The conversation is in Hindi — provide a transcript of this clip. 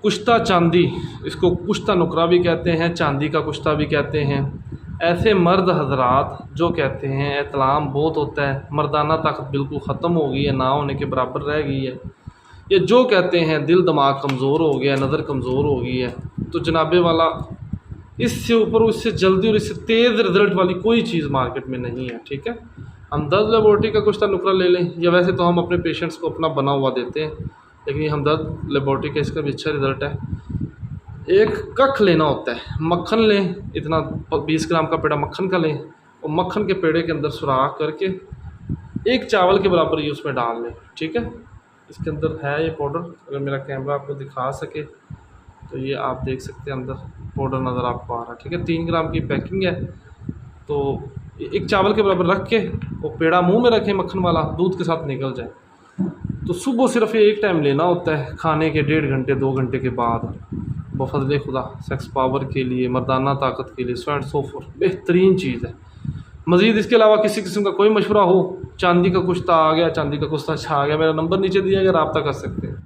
कुश्ता चांदी, इसको कुश्ता नुकरा भी कहते हैं, चांदी का कुश्ता भी कहते हैं। ऐसे मर्द हजरात जो कहते हैं इतलाम बहुत होता है, मर्दाना ताकत बिल्कुल ख़त्म हो गई है, ना होने के बराबर रह गई है, ये जो कहते हैं दिल दिमाग कमज़ोर हो गया, नज़र कमज़ोर हो गई है, तो जनाबे वाला इससे ऊपर, उससे जल्दी और इससे तेज़ रिज़ल्ट वाली कोई चीज़ मार्केट में नहीं है। ठीक है, हमदर्द लेबोरेटरी का कुश्ता नुकरा ले लें, या वैसे तो हम अपने पेशेंट्स को अपना बना हुआ देते हैं, लेकिन ये हमदर्द लेबोरेटरी का इसका भी अच्छा रिज़ल्ट है। एक कख लेना होता है, मक्खन लें, इतना 20 ग्राम का पेड़ा मक्खन का लें, और मक्खन के पेड़े के अंदर सुराख करके एक चावल के बराबर ये उसमें डाल लें। ठीक है, इसके अंदर है ये पाउडर, अगर मेरा कैमरा आपको दिखा सके तो ये आप देख सकते हैं, अंदर पाउडर नज़र आपको आ रहा है। ठीक है, 3 ग्राम की पैकिंग है। तो एक चावल के बराबर रख के वो पेड़ा मुंह में रखें, मक्खन वाला दूध के साथ निकल जाए। तो सुबह सिर्फ ये एक टाइम लेना होता है, खाने के 1.5 घंटे 2 घंटे के बाद। बफज़ल खुदा सेक्स पावर के लिए, मर्दाना ताकत के लिए, सो एंड सो फोर्थ बेहतरीन चीज़ है। मज़ीद इसके अलावा किसी किस्म का कोई मशवरा हो, चांदी का कुश्ता आ गया, चांदी का कुश्ता अच्छा आ गया, मेरा नंबर नीचे दिया गया, रब्ता कर सकते हैं।